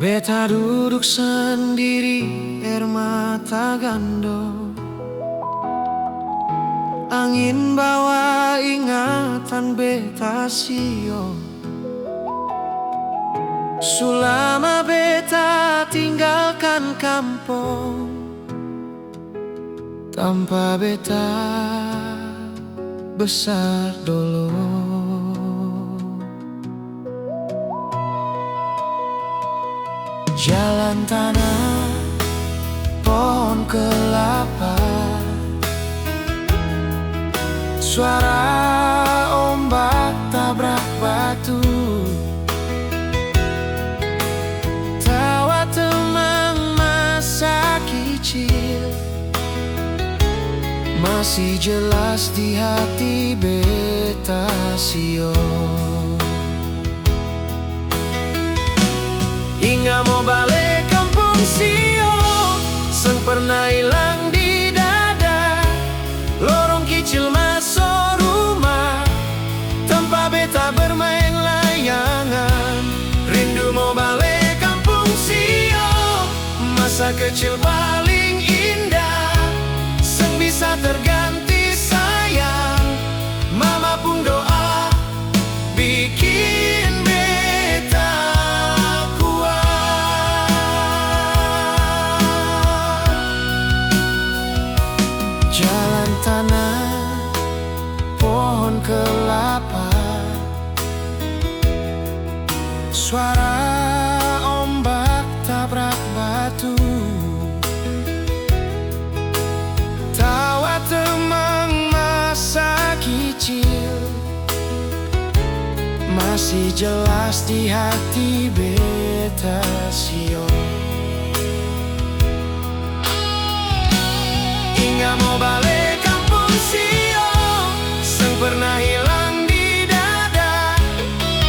Beta duduk sendiri, air mata gando. Angin bawa ingatan beta sio. Sulama beta tinggalkan kampung, tanpa beta besar dulu. Jalan tanah, pohon kelapa, suara ombak tabrak batu, tawa teman masa kecil masih jelas di hati beta sio. Hingga mau balik kampung sio, seng pernah hilang di dada. Lorong kecil masuk rumah, tanpa beta bermain layangan. Rindu mau balik kampung sio, masa kecil paling indah, seng bisa terganti sayang. Mama pun doa bikin beta jalan tanah, pohon kelapa, suara ombak tabrak batu, tawa teman masa kecil masih jelas di hati beta sio. Hingga mau balik kampung sio, seng pernah hilang di dada.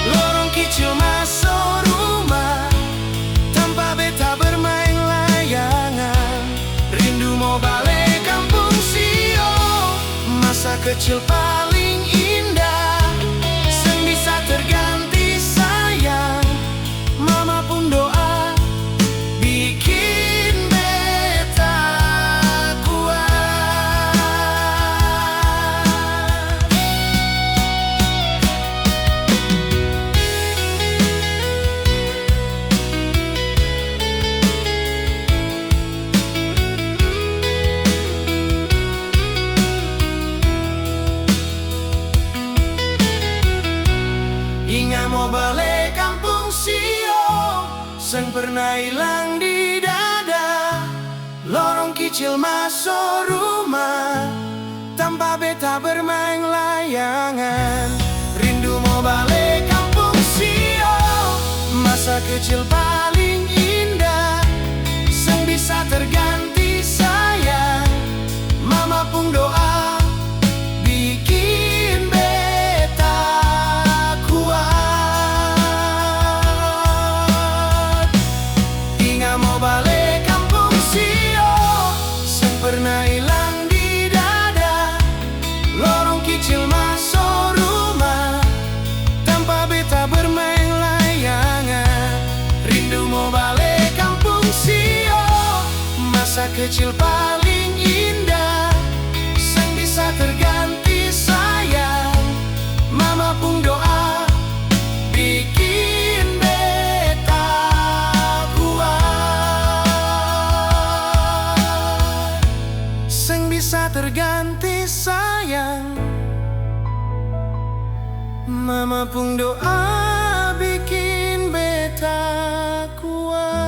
Lorong kecil masuk rumah, tanpa beta bermain layangan. Rindu mau balik kampung sio, masa kecil paling indah, seng bisa terganti sayang. Mama pun doa bikin beta mau balik kampung sio, seng pernah hilang di dada. Lorong kecil masuk rumah, tanpa beta bermain layangan. Rindu mau balik kampung sio, masa kecil paling indah, seng bisa terganti sayang. Mama pun doa bikin beta mau balik kampung sio, seng pernah hilang di dada. Lorong kecil masuk rumah, tanpa beta bermain layangan. Rindu mau balik kampung sio, masa kecil paling indah, seng bisa terganti sayang. Mama pun doa bikin beta bisa terganti sayang. Mama pun doa bikin beta kuat.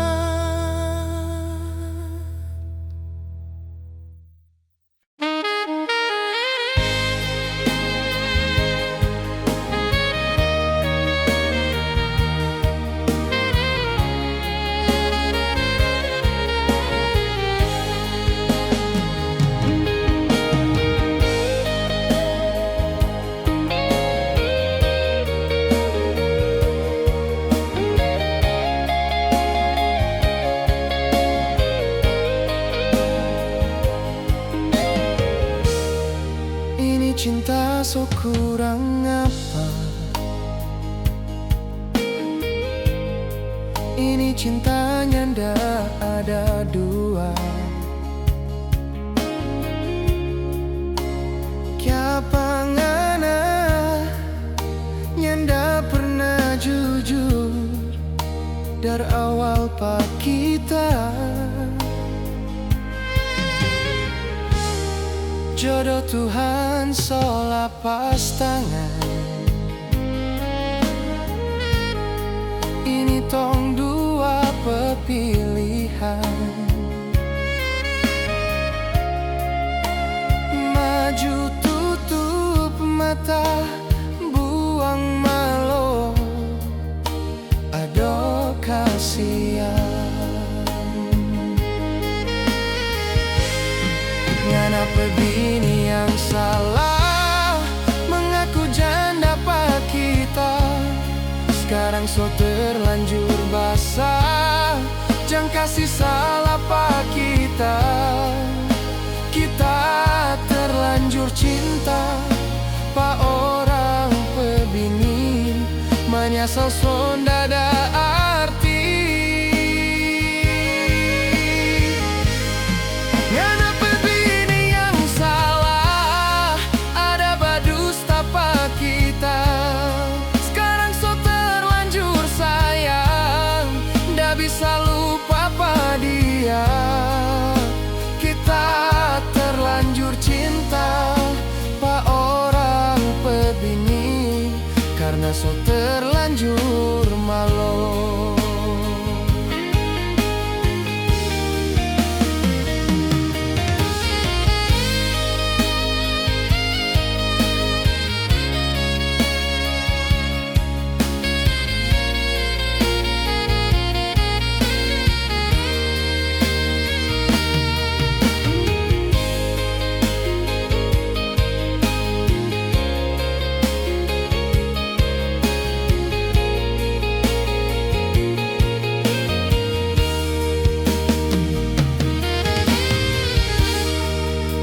Cinta so kurang apa? Ini cintanya ndak ada dua. Kiapa ngana nyanda pernah jujur dari awal pak kita. Jodoh Tuhan solapas tangan. Ini tong dua pepilihan. Maju tutup mata, buang malu, aduh kasihan. Ngapa bini yang salah, mengaku janda pak kita. Sekarang so terlanjur basah, jangan kasih salah pak kita. Kita terlanjur cinta, pak orang pebini, menyesal sonda ada arti. Ngapa bini yang salah, ada badusta pak kita. Sekarang so terlanjur sayang, ndak bisa lupa pak dia. Kita terlanjur cinta, pak orang pebini, karena so terlanjur malu.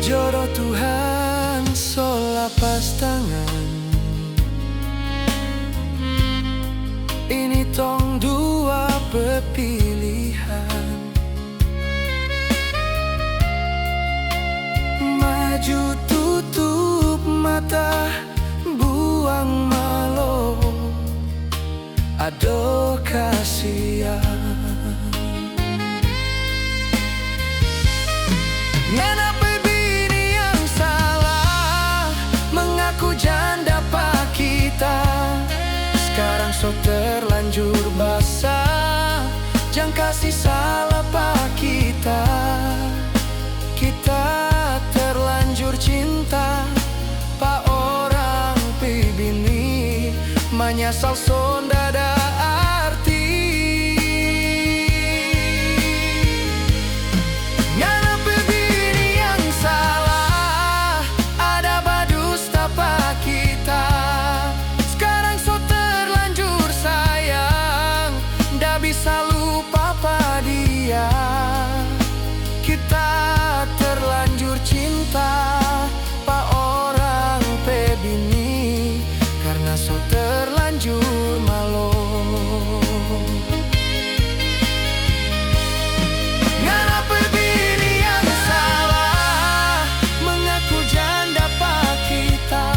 Jodoh Tuhan solapas tangan. Ini tong dua pepilihan. Maju tutup mata, buang malu, aduh kasihan. Ngapa bini yang salah, mengaku janda pak kita. Sekarang so terlanjur basah, jangan kasih salah pak kita. Kita terlanjur cinta, pak orang pibini, menyesal sonda ada arti. Ngapa bini yang salah, ada badusta pak kita. Sekarang so terlanjur sayang, ndak bisa lupa pak dia. Kita terlanjur cinta, pak orang pebini, karena so terlanjur malu. Ngapa bini yang salah, mengaku janda pak kita.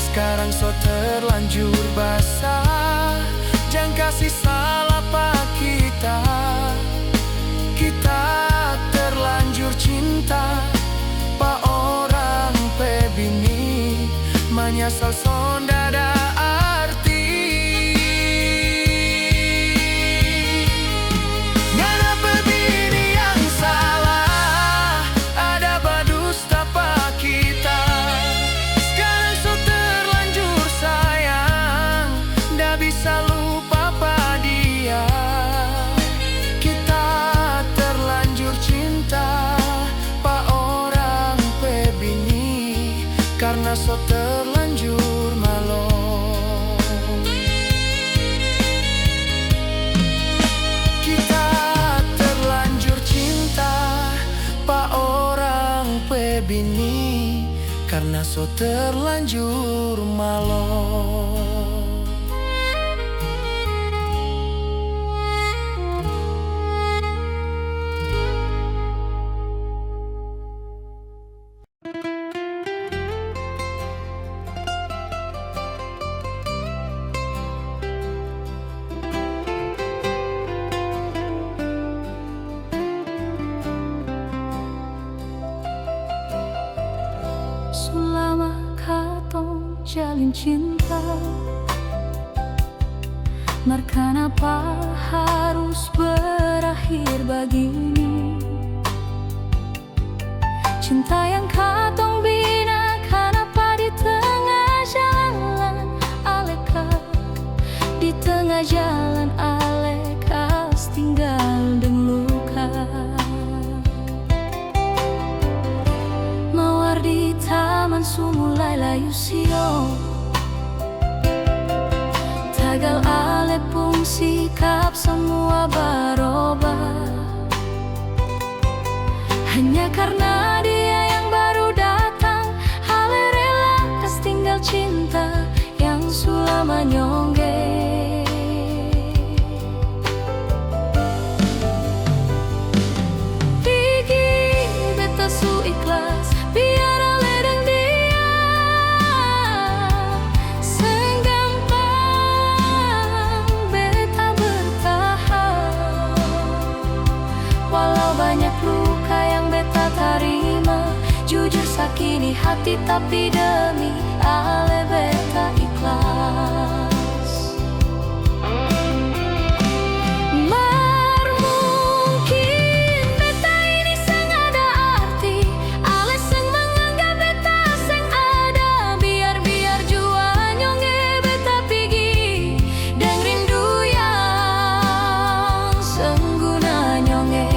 Sekarang so terlanjur basah, jangan kasih salah pak kita. Kita terlanjur cinta, pak orang pebini, menyesal sonda ada arti. Ngapa bini yang salah, ada badusta pak kita. Sekarang so terlanjur sayang, ndak bisa lupa pak dia. Kita terlanjur cinta, pak orang pebini, karena so terlanjur malu. Kita terlanjur cinta, pak orang pebini, karena so terlanjur malu. jalin cinta. Mar kenapa harus berakhir begini? Cinta yang katong bina, kenapa di tengah jalan aleka? Di tengah jalan aleka tinggal deng luka. Mawar di taman sumulai layu sio, tagal ale pun sikap semua berubah. Hanya karena dia yang baru datang, ale rela kas tinggal cinta yang sulama nyongge. Pigi beta su ikhlas, biar ale deng dia. Senggampang beta bertahan, walau banyak luka yang beta terima. Jujur sakini hati tapi demi ale beta ikhlas. Mar mungkin beta ini seng ada arti, ale seng menganggap beta seng ada. Biar jua nyonge beta pigi, dan rindu yang sengguna nyonge.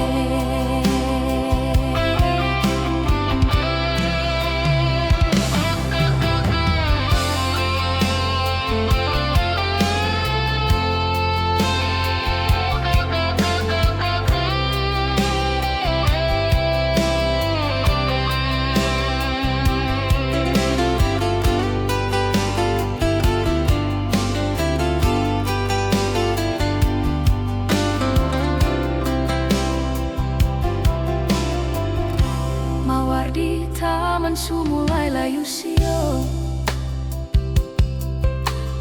Mawar di taman sumulai layu sio,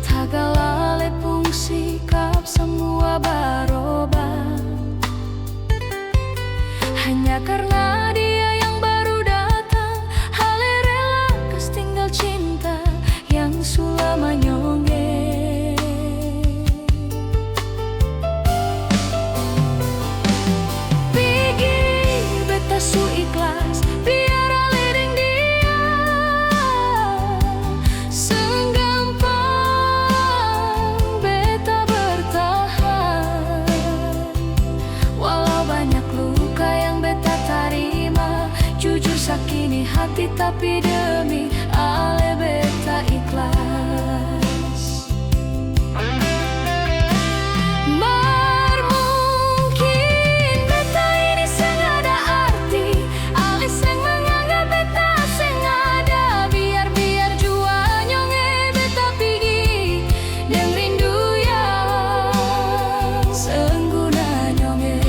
tagal ale pun sikap semua berubah. Hanya karena dia yang baru datang, ale rela kas tinggal cinta yang sulama nyongge. Pigi beta su ikhlas, biar ale deng dia. Senggampang beta bertahan, walau banyak luka yang beta terima. Jujur sakini hati tapi demi ale beta ikhlas. Mar mungkin beta ini seng ada arti, ale seng menganggap beta seng ada. Biar jua nyonge beta pigi, dan rindu yang sengguna nyonge.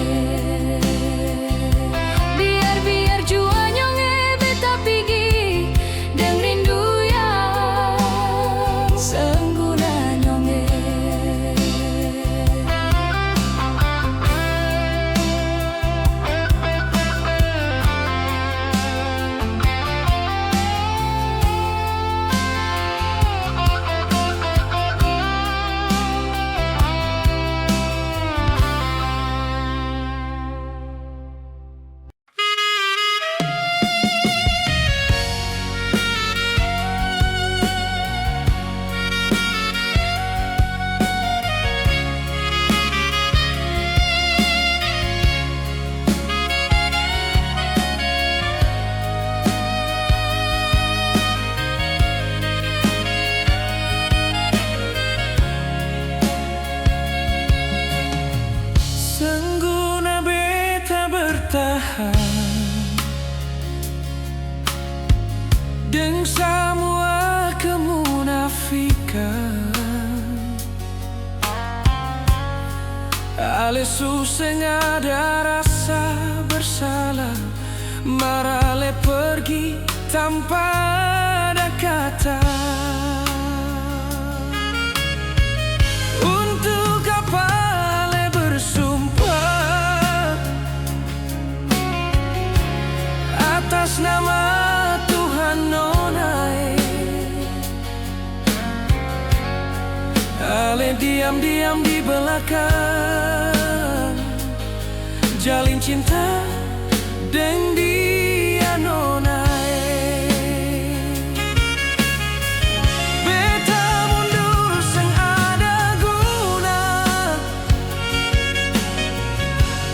Biar jua nyonge beta pigi, dan rindu yang sengguna nyonge. Sengguna beta bertahan dengan semua kemunafikan. Ale suseng ada rasa bersalah, marale pergi tanpa ada kata. Untuk apa ale bersumpah atas nama Tuhan nonai? diam-diam di belakang, jalin cinta deng dia nona. Beta mundur seng ada guna,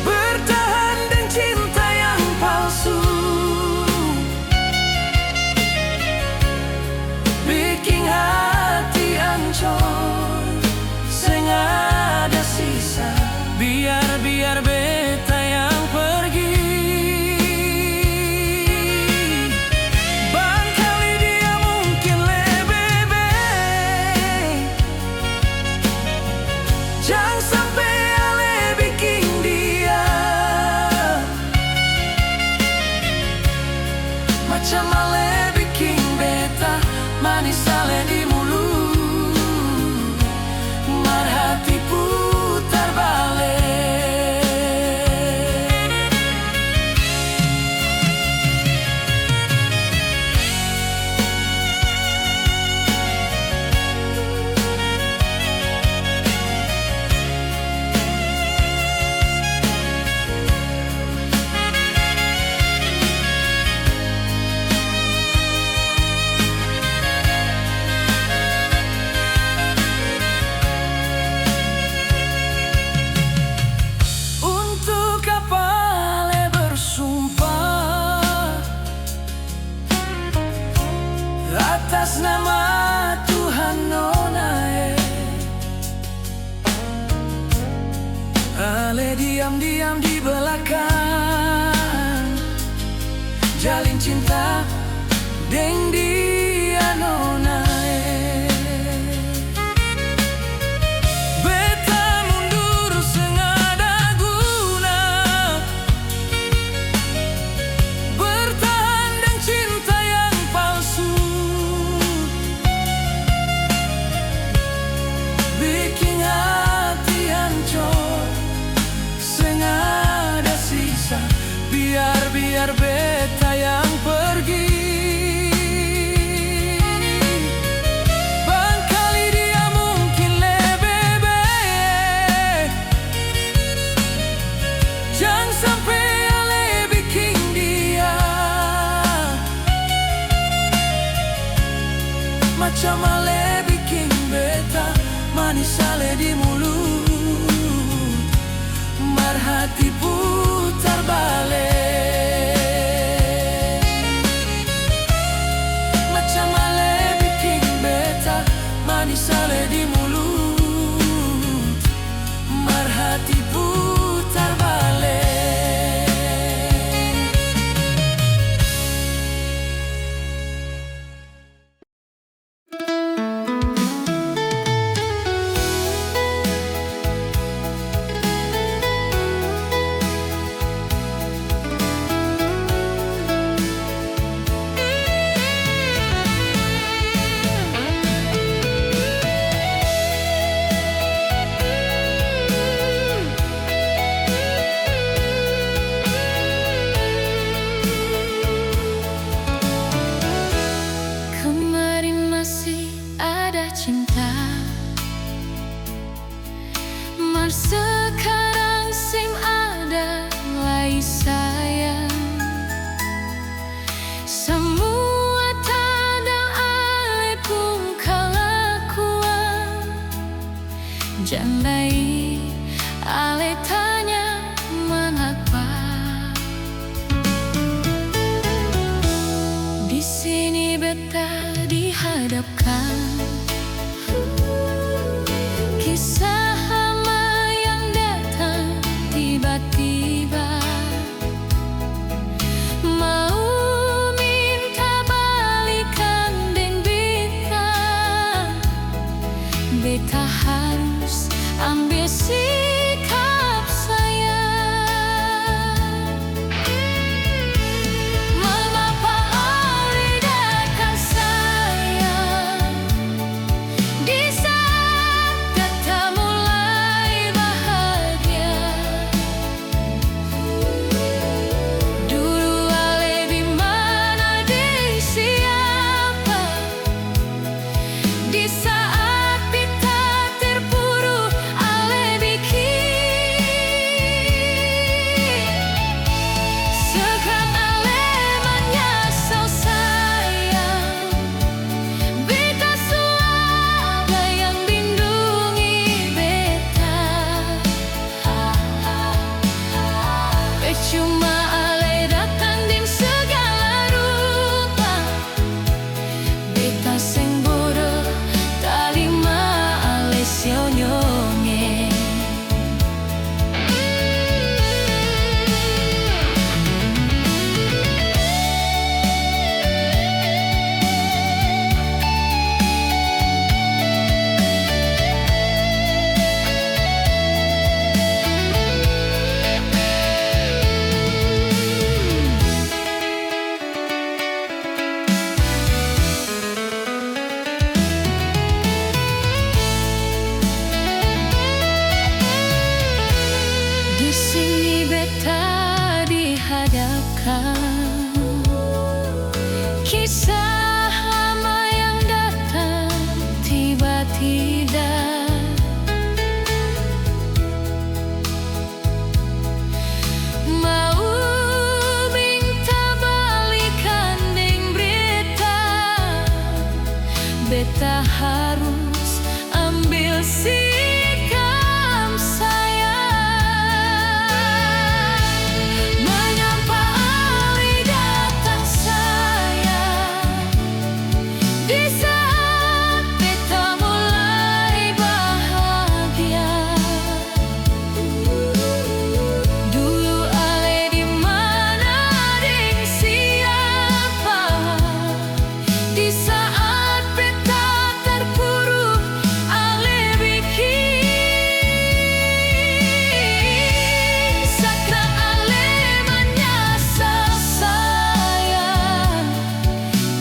bertahan deng cinta yang palsu, bikin hati ancur seng ada sisa. Biar beta yang pergi, barangkali dia mungkin lebih baik. Jangan sampai ale bikin dia macam ale bikin beta manis ale di mulut, marhati putar balik. Atas nama Tuhan nona, ale diam-diam di belakang, jalin cinta deng dia nona. Beta mundur seng ada guna, bertahan deng cinta yang palsu, bikin hati hancur seng ada sisa. Biar beta yang pergi, barangkali dia mungkin lebih baik. Jangan sampai ale bikin dia macam ale bikin beta manis ale di mulut, marhati putar balik. Macam ale bikin beta manis ale di mulut, marhati putar balik. Kemarin masih ada cinta, mar sekarang sim ada lagi sayang. Semua tada ale pun kelakuan, jandai ale tanya mengapa. Di sini beta dihadapkan kisah lama yang datang tiba-tiba, mau minta balikan deng beta. Beta harus ambil sikap sayang. Mengapa ale datang sayang di saat kata mulai bahagia? Dulu ale di mana, di siapa? Di saat beta terpuruk harus ambil sikap sayang, menyapa alih datang sayang di saat beta mulai bahagia. Dulu ale di mana deng siapa, di saat beta terpuruk ale bikin sakra ale menyasar sayang.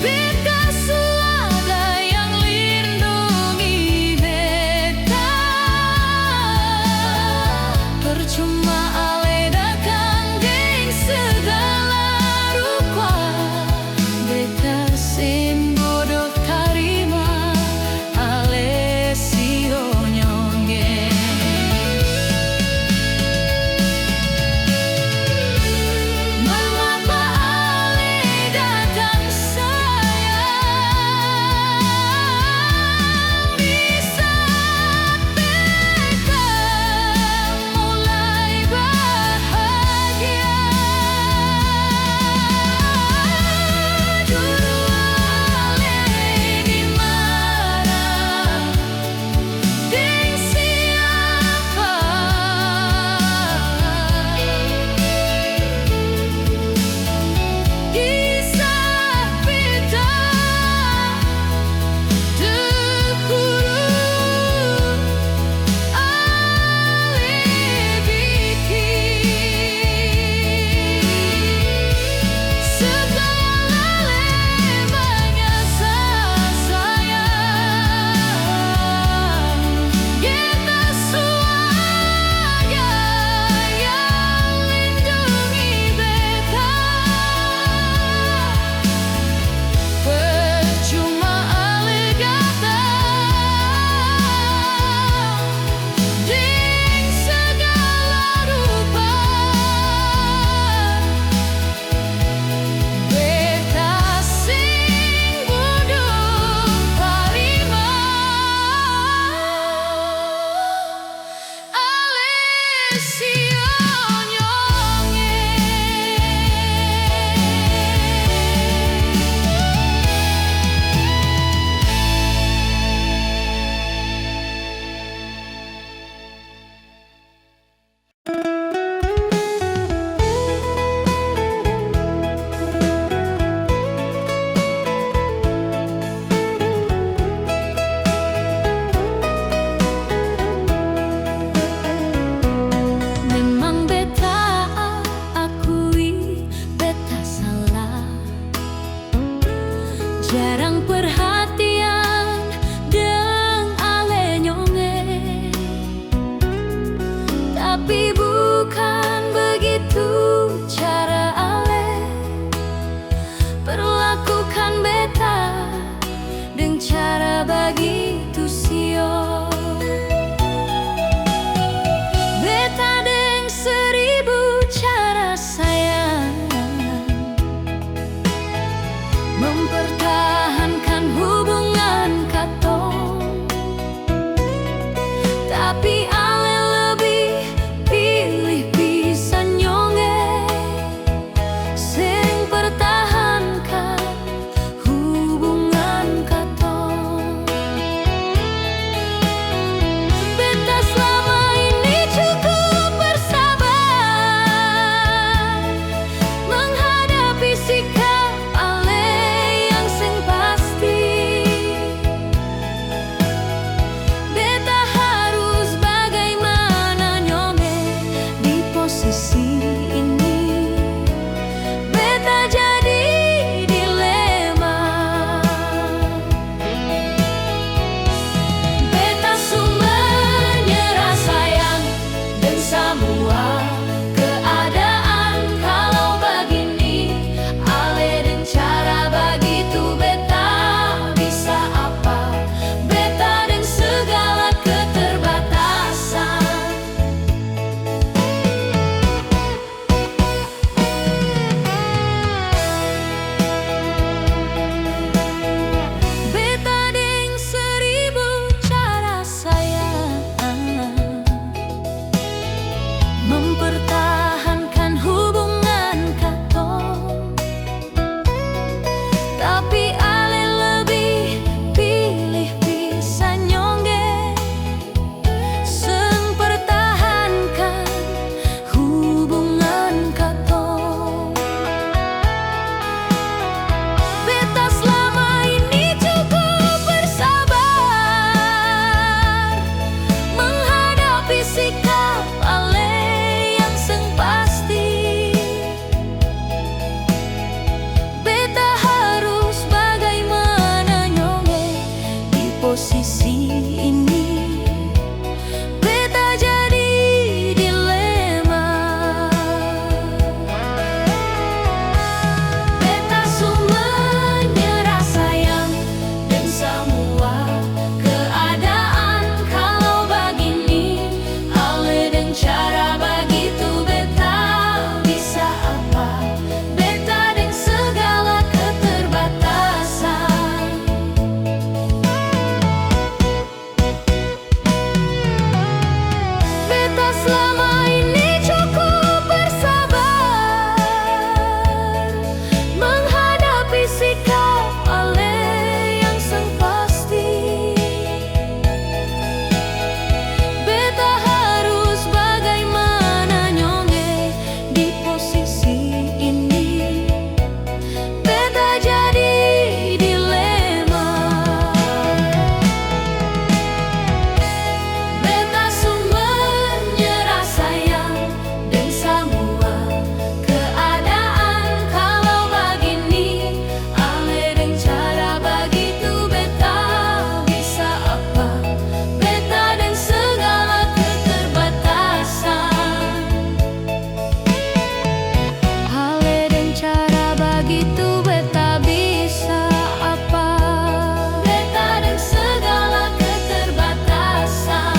Beta suada yang lindungi beta, percuma ale datang geng segala rupa. Beta sin bodoh tarima ale sio nyonge. Mengapa ale datang sayang di saat beta mulai bahagia. Dulu ale di mana deng siapa, di saat beta terpuruk ale bikin segala ale menyasar sayang. Kita suaya yang lindungi beta, percuma ale datang deng segala rupa. Beta sing bodoh tarima ale sio nyonge. Memang beta akui beta salah, jarang perhatian deng ale nyonge. Tapi bukan begitu cara ale perlakukan beta deng cara begitu sio. Beta deng 1000 cara sayang mempertahankan hubungan katong, tapi ale lebih pilih bisa nyonge sing pertahankan hubungan katong. posisi ini. Beta jadi dilema. Beta su menyerah sayang dan semua keadaan. Kalau begini ale dan cara begitu, beta bisa apa? Beta dan segala keterbatasan. Beta selama ini cukup bersabar menghadapi sikap ale yang sang pasti. Beta harus bagaimana nyonge di posisi ini. Beta jadi dilema. Beta su menyerah sayang dan semua keadaan. Kalau begini ale dan cara begitu, beta bisa apa? Beta dan segala keterbatasan. Ale dan cara begitu, beta bisa apa? Beta dan segala keterbatasan.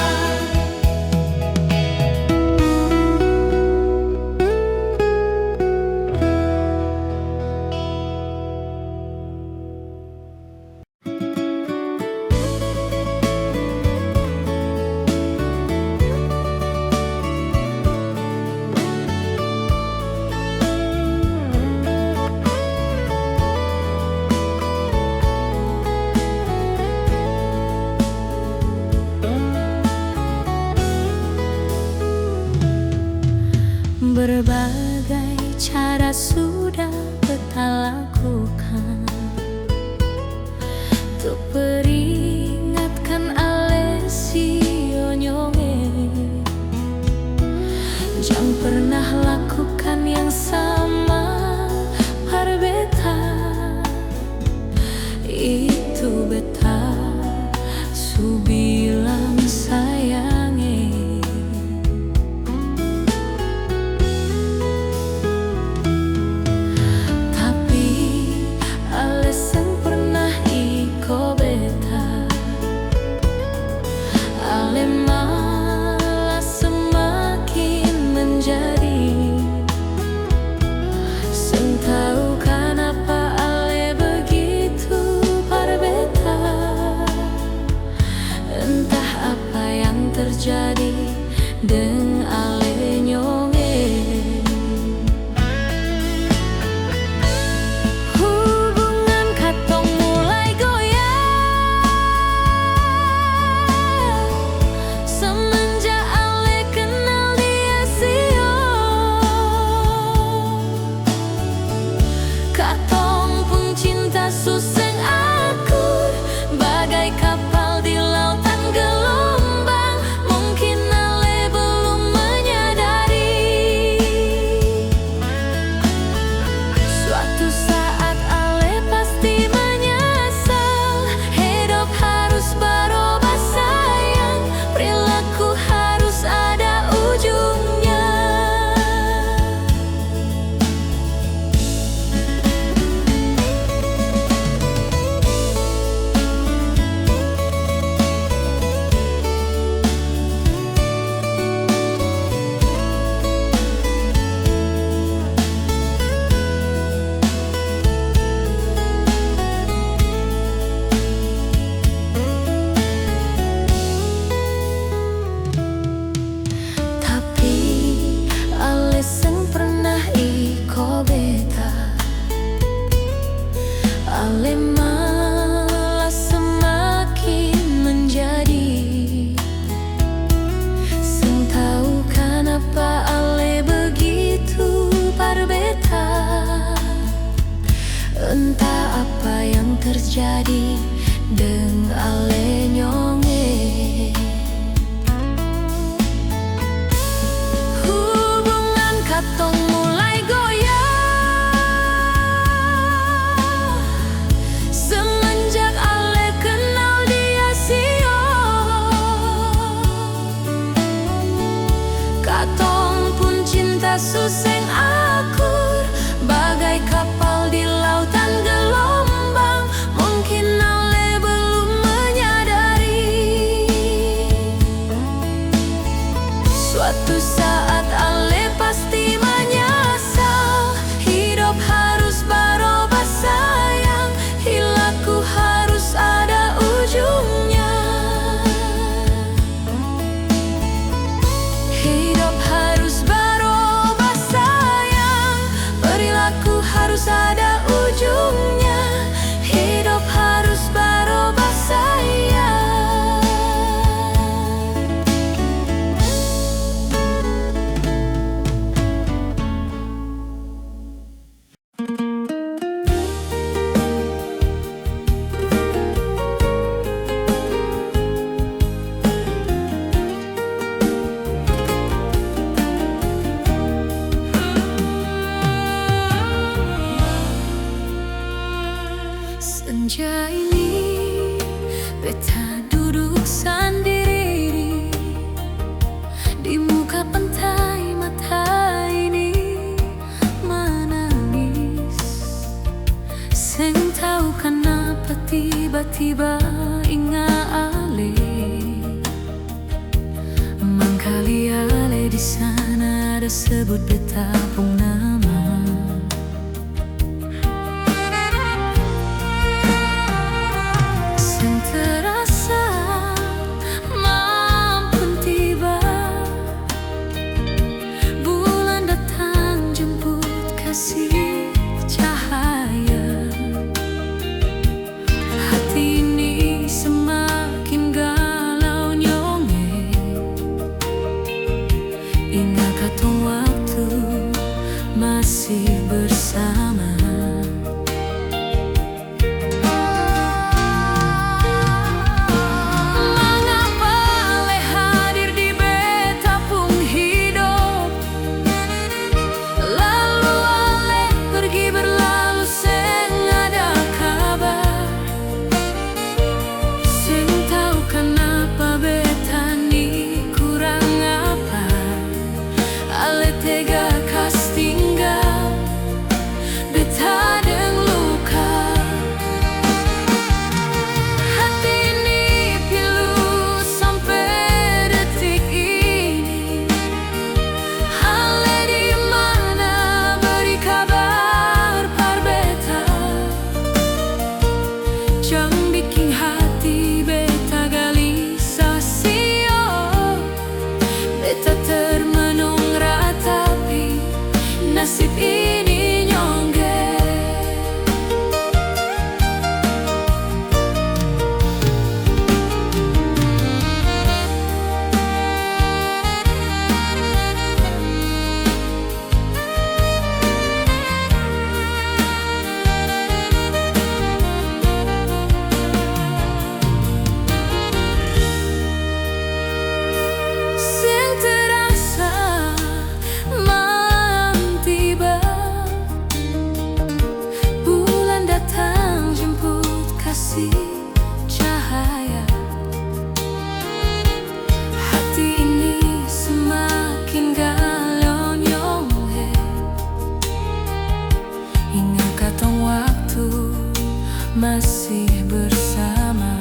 Berbagai cara sudah beta lakukan untuk peringatkan ale sio nyonge. Jangan pernah lakukan yang sama par beta. Itu beta su bilang sayange. Tapi ale seng pernah iko beta. Ale malah semakin menjadi. Seng tahu kenapa ale begitu par beta. Entah apa yang terjadi dengan ale nyonge. Hubungan katong mulai goyah semenjak ale kenal dia sio. Katong pun cinta suseng akur bagai kapal di lautan gelombang. Mungkin ale belum tiba inga ale mangkali ale di sana ada sebut beta pung nama. Sing terasa mampun tiba, bulan datang jemput kasih cahaya. Hati ini semakin galau nyonge, ingat katong waktu masih bersama. Mengapa le hadir di beta pung hidup, lalu ale pergi berlalu seng ada kabar. Seng tahu kenapa beta ni kurang apa, ale tega kas tinggal beta deng luka. Hati ini pilu sampai detik ini, ale di mana beri kabar par beta. Jangan bikin hati beta gelisah sio, beta termenung ratapi nasib ini nyongge. Sing terasa malam tiba, bulan datang jemput kasih cahaya. Hati ini semakin galau nyonghe, ingat katong waktu masih bersama.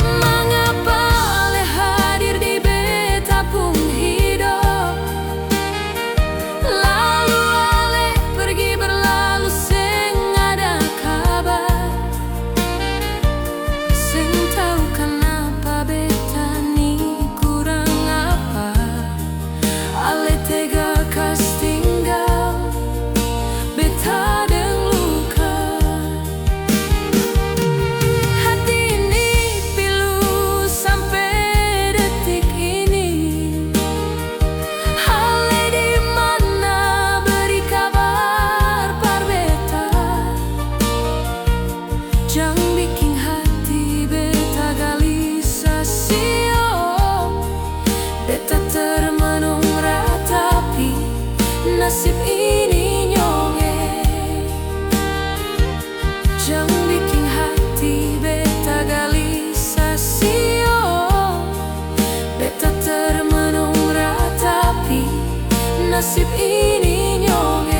Mengapa ale hadir di beta pung hidup, lalu ale pergi berlalu seng ada kabar. Seng tahu kenapa beta ni kurang apa, ale tega kas tinggal beta deng luka. Hati ini pilu sampai detik ini, ale di mana beri kabar par beta. Jangan bikin hati beta gelisah sio, beta termenung ratapi nasib ini nyonge. Jangan bikin hati beta gelisah sio, beta termenung ratapi nasib ini nyonge.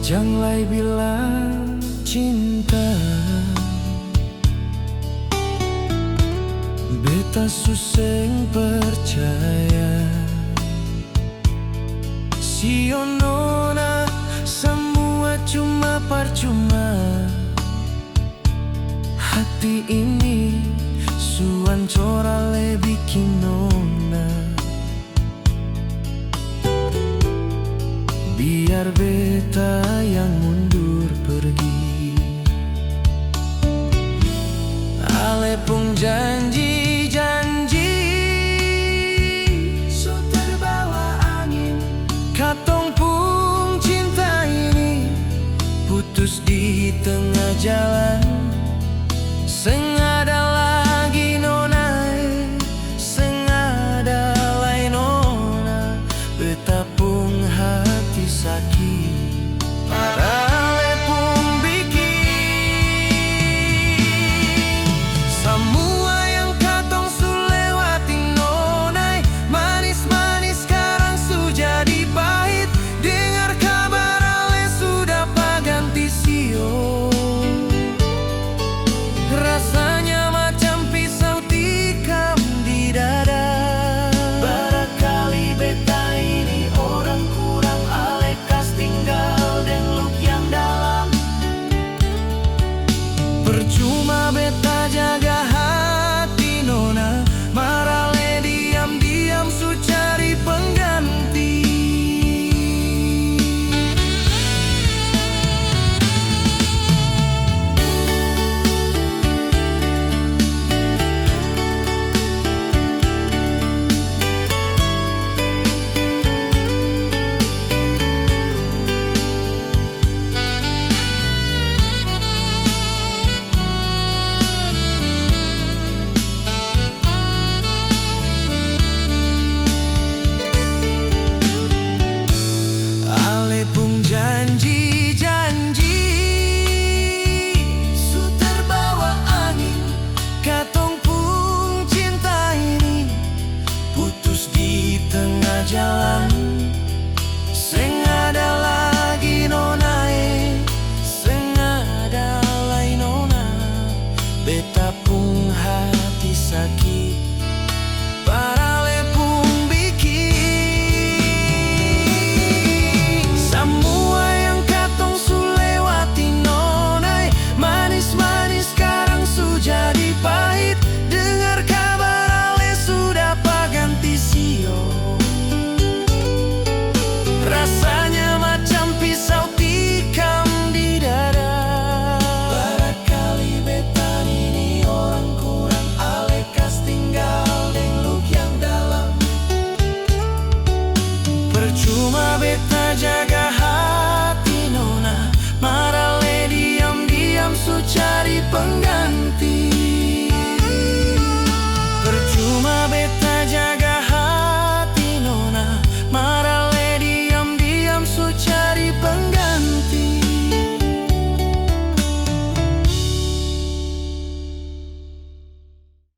Janganlah bilang cinta, beta suseng percaya. Sio nona, semua cuma percuma. Hati ini suan cora le bikin nona. Biar beta yang mundur pergi, ale pun janji jangan tengah jalan, sengaja